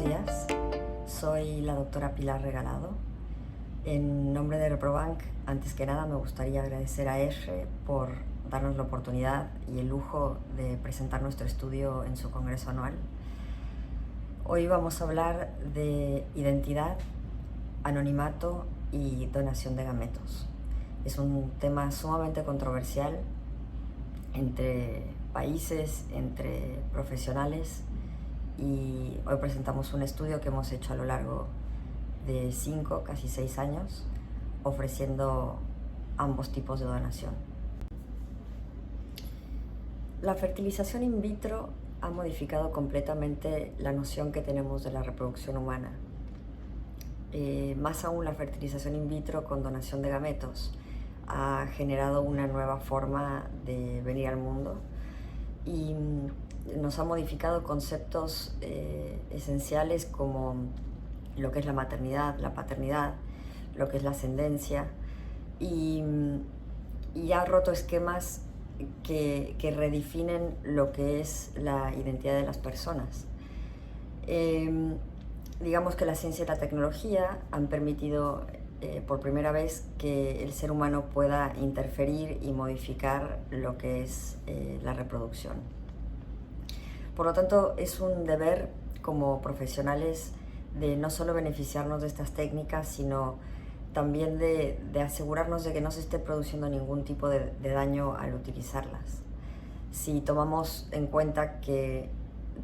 días, soy la doctora Pilar Regalado. En nombre de Reprobank, antes que nada me gustaría agradecer a ESHRE por darnos la oportunidad y el lujo de presentar nuestro estudio en su congreso anual. Hoy vamos a hablar de identidad, anonimato y donación de gametos. Es un tema sumamente controversial entre países, entre profesionales, y hoy presentamos un estudio que hemos hecho a lo largo de 5, casi 6 años, ofreciendo ambos tipos de donación. La fertilización in vitro ha modificado completamente la noción que tenemos de la reproducción humana. Más aún, la fertilización in vitro con donación de gametos ha generado una nueva forma de venir al mundo y nos ha modificado conceptos esenciales como lo que es la maternidad, la paternidad, lo que es la ascendencia, y ha roto esquemas que redefinen lo que es la identidad de las personas. Digamos que la ciencia y la tecnología han permitido por primera vez que el ser humano pueda interferir y modificar lo que es la reproducción. Por lo tanto, es un deber como profesionales de no solo beneficiarnos de estas técnicas, sino también de asegurarnos de que no se esté produciendo ningún tipo de daño al utilizarlas. Si tomamos en cuenta que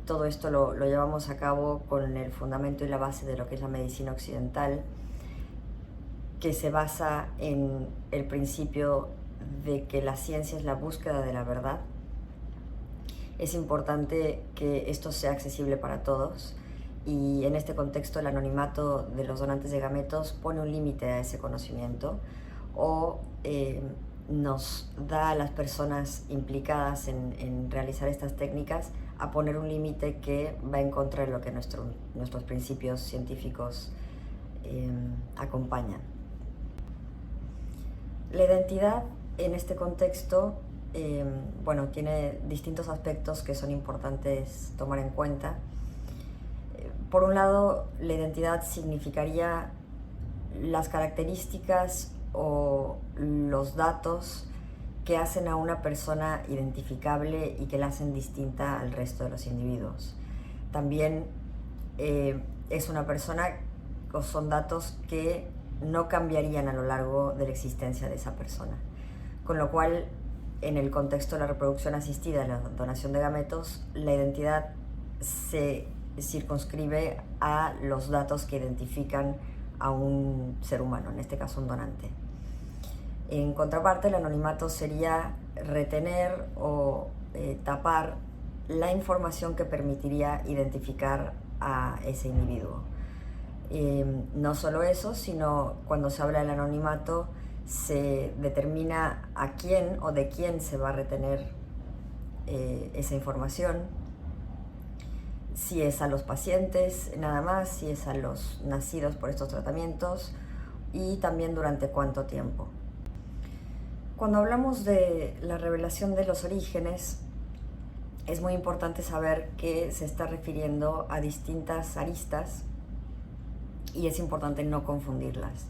todo esto lo llevamos a cabo con el fundamento y la base de lo que es la medicina occidental, que se basa en el principio de que la ciencia es la búsqueda de la verdad, es importante que esto sea accesible para todos, y en este contexto el anonimato de los donantes de gametos pone un límite a ese conocimiento o nos da a las personas implicadas en realizar estas técnicas a poner un límite que va en contra de lo que nuestros principios científicos acompañan. La identidad en este contexto tiene distintos aspectos que son importantes tomar en cuenta. Por un lado, la identidad significaría las características o los datos que hacen a una persona identificable y que la hacen distinta al resto de los individuos. También es una persona o son datos que no cambiarían a lo largo de la existencia de esa persona. Con lo cual, en el contexto de la reproducción asistida, la donación de gametos, la identidad se circunscribe a los datos que identifican a un ser humano, en este caso un donante. En contraparte, el anonimato sería retener o tapar la información que permitiría identificar a ese individuo. No solo eso, sino cuando se habla del anonimato se determina a quién o de quién se va a retener esa información, si es a los pacientes nada más, si es a los nacidos por estos tratamientos y también durante cuánto tiempo. Cuando hablamos de la revelación de los orígenes, es muy importante saber que se está refiriendo a distintas aristas y es importante no confundirlas.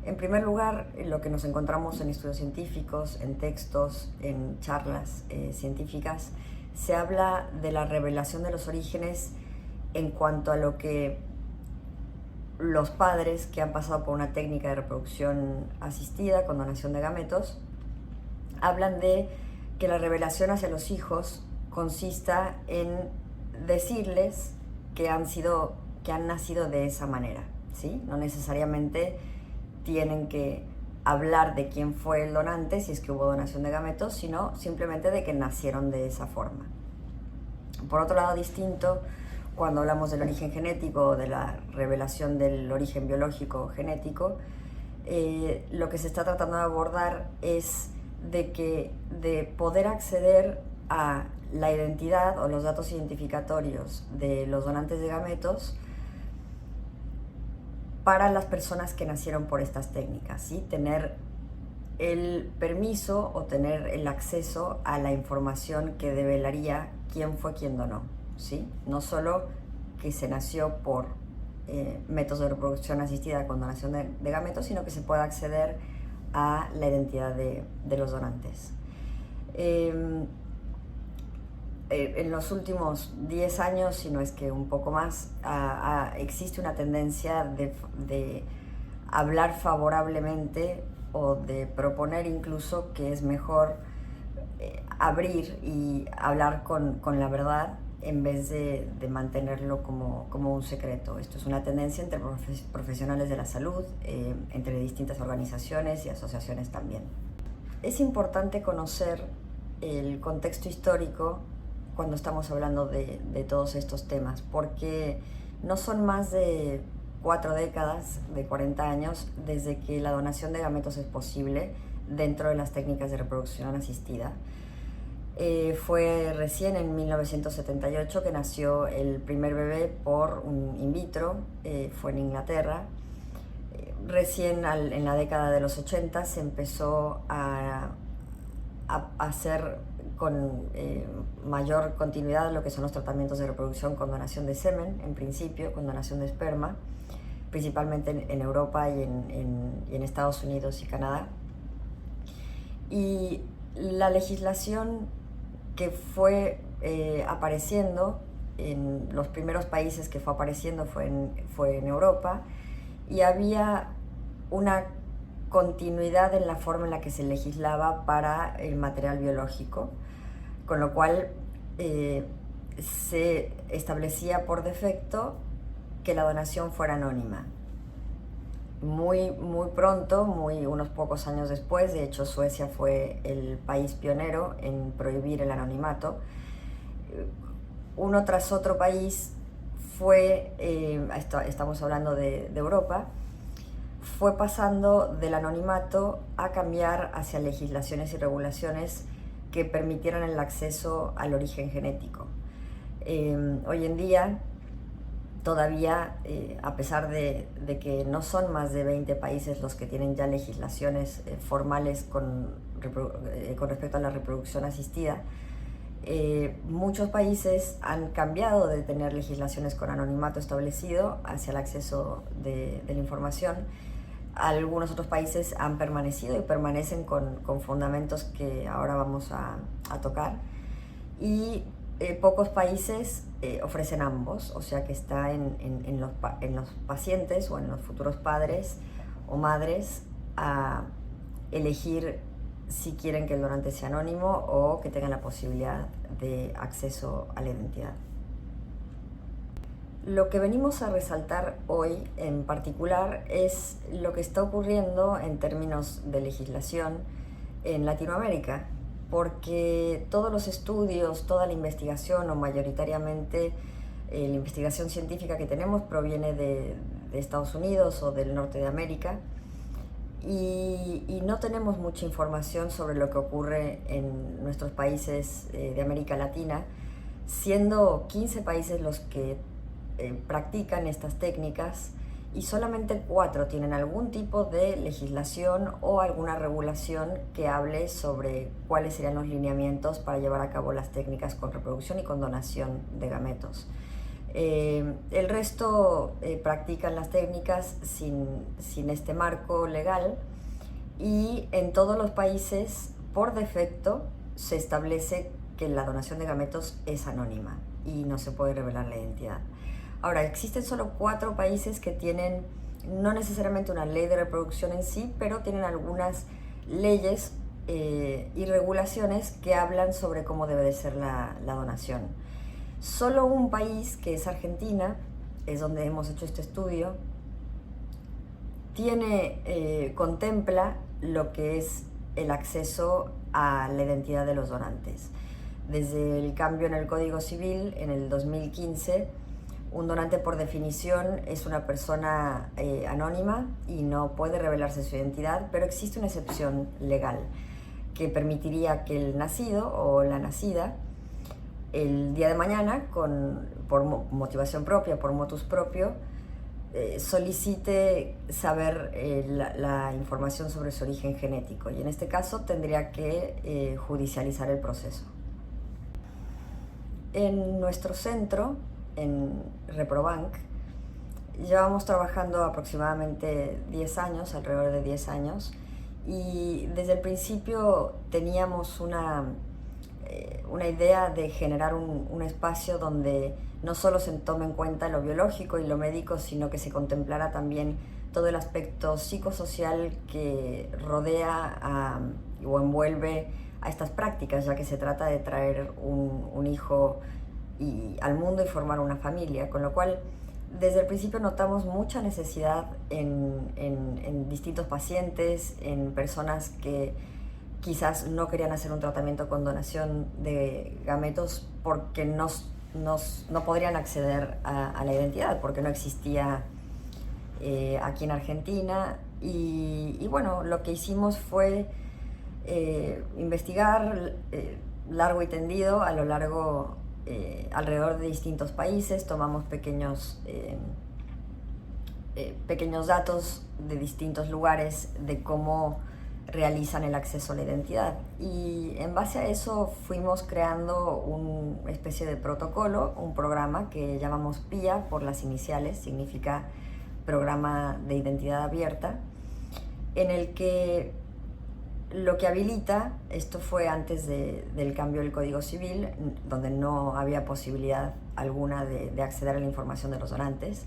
En primer lugar, lo que nos encontramos en estudios científicos, en textos, en charlas científicas, se habla de la revelación de los orígenes en cuanto a lo que los padres que han pasado por una técnica de reproducción asistida con donación de gametos hablan de que la revelación hacia los hijos consista en decirles que han nacido de esa manera, ¿sí? No necesariamente tienen que hablar de quién fue el donante, si es que hubo donación de gametos, sino simplemente de que nacieron de esa forma. Por otro lado, distinto, cuando hablamos del origen genético o de la revelación del origen biológico genético, lo que se está tratando de abordar es de poder acceder a la identidad o los datos identificatorios de los donantes de gametos para las personas que nacieron por estas técnicas, ¿sí? Tener el permiso o tener el acceso a la información que develaría quién fue quien donó, ¿sí? No solo que se nació por métodos de reproducción asistida con donación de gametos, sino que se pueda acceder a la identidad de los donantes. En los últimos 10 años, si no es que un poco más, existe una tendencia de hablar favorablemente o de proponer incluso que es mejor abrir y hablar con la verdad en vez de mantenerlo como un secreto. Esto es una tendencia entre profesionales de la salud, entre distintas organizaciones y asociaciones también. Es importante conocer el contexto histórico cuando estamos hablando de todos estos temas, porque no son más de 4 décadas, de 40 años, desde que la donación de gametos es posible dentro de las técnicas de reproducción asistida. Fue recién en 1978 que nació el primer bebé por un in vitro, fue en Inglaterra. Recién en la década de los 80 se empezó a hacer con mayor continuidad lo que son los tratamientos de reproducción con donación de semen, en principio, con donación de esperma, principalmente en Europa y en Estados Unidos y Canadá. Y la legislación que fue apareciendo en los primeros países que fue apareciendo fue en Europa, y había una continuidad en la forma en la que se legislaba para el material biológico, con lo cual se establecía por defecto que la donación fuera anónima. Muy pronto, unos pocos años después, de hecho Suecia fue el país pionero en prohibir el anonimato, uno tras otro país fue, estamos hablando de Europa, fue pasando del anonimato a cambiar hacia legislaciones y regulaciones que permitieran el acceso al origen genético. Hoy en día, todavía, a pesar de que no son más de 20 países los que tienen ya legislaciones formales con respecto a la reproducción asistida, muchos países han cambiado de tener legislaciones con anonimato establecido hacia el acceso de la información. Algunos otros países han permanecido y permanecen con fundamentos que ahora vamos a tocar, y pocos países ofrecen ambos, o sea que está en los pacientes o en los futuros padres o madres a elegir si quieren que el donante sea anónimo o que tengan la posibilidad de acceso a la identidad. Lo que venimos a resaltar hoy en particular es lo que está ocurriendo en términos de legislación en Latinoamérica, porque todos los estudios, toda la investigación, o mayoritariamente la investigación científica que tenemos, proviene de Estados Unidos o del norte de América, y no tenemos mucha información sobre lo que ocurre en nuestros países de América Latina, siendo 15 países los que practican estas técnicas, y solamente 4 tienen algún tipo de legislación o alguna regulación que hable sobre cuáles serían los lineamientos para llevar a cabo las técnicas con reproducción y con donación de gametos. El resto practican las técnicas sin este marco legal, y en todos los países, por defecto, se establece que la donación de gametos es anónima y no se puede revelar la identidad. Ahora, existen solo 4 países que tienen no necesariamente una ley de reproducción en sí, pero tienen algunas leyes y regulaciones que hablan sobre cómo debe de ser la donación. Solo un país, que es Argentina, es donde hemos hecho este estudio, contempla lo que es el acceso a la identidad de los donantes. Desde el cambio en el Código Civil en el 2015, un donante por definición es una persona anónima y no puede revelarse su identidad, pero existe una excepción legal que permitiría que el nacido o la nacida, el día de mañana, por motivación propia, por motus propio, solicite saber la información sobre su origen genético, y en este caso tendría que judicializar el proceso. En nuestro centro en Reprobank. Llevamos trabajando aproximadamente 10 años, alrededor de 10 años, y desde el principio teníamos una idea de generar un espacio donde no solo se tome en cuenta lo biológico y lo médico, sino que se contemplara también todo el aspecto psicosocial que rodea o envuelve a estas prácticas, ya que se trata de traer un hijo al mundo y formar una familia, con lo cual desde el principio notamos mucha necesidad en distintos pacientes, en personas que quizás no querían hacer un tratamiento con donación de gametos porque no podrían acceder a la identidad, porque no existía aquí en Argentina. Y bueno, lo que hicimos fue investigar largo y tendido a lo largo, alrededor de distintos países. Tomamos pequeños datos de distintos lugares de cómo realizan el acceso a la identidad, y en base a eso fuimos creando una especie de protocolo, un programa que llamamos PIA por las iniciales, significa Programa de Identidad Abierta, en el que lo que habilita, esto fue antes del cambio del Código Civil, donde no había posibilidad alguna de acceder a la información de los donantes.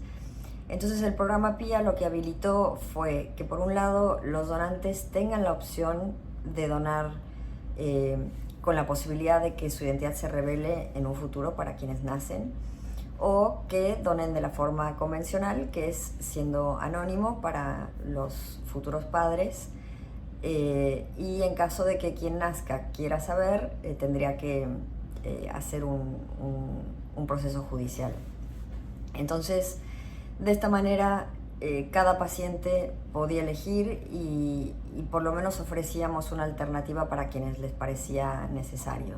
Entonces el programa PIA lo que habilitó fue que, por un lado, los donantes tengan la opción de donar con la posibilidad de que su identidad se revele en un futuro para quienes nacen, o que donen de la forma convencional, que es siendo anónimo para los futuros padres, y en caso de que quien nazca quiera saber, tendría que hacer un proceso judicial. Entonces, de esta manera, cada paciente podía elegir y por lo menos ofrecíamos una alternativa para quienes les parecía necesario.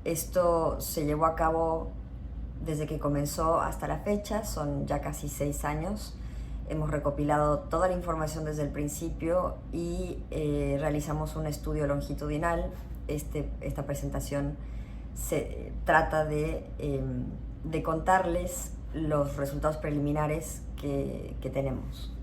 Esto se llevó a cabo desde que comenzó hasta la fecha, son ya casi 6 años. Hemos recopilado toda la información desde el principio y realizamos un estudio longitudinal. Esta presentación se trata de contarles los resultados preliminares que tenemos.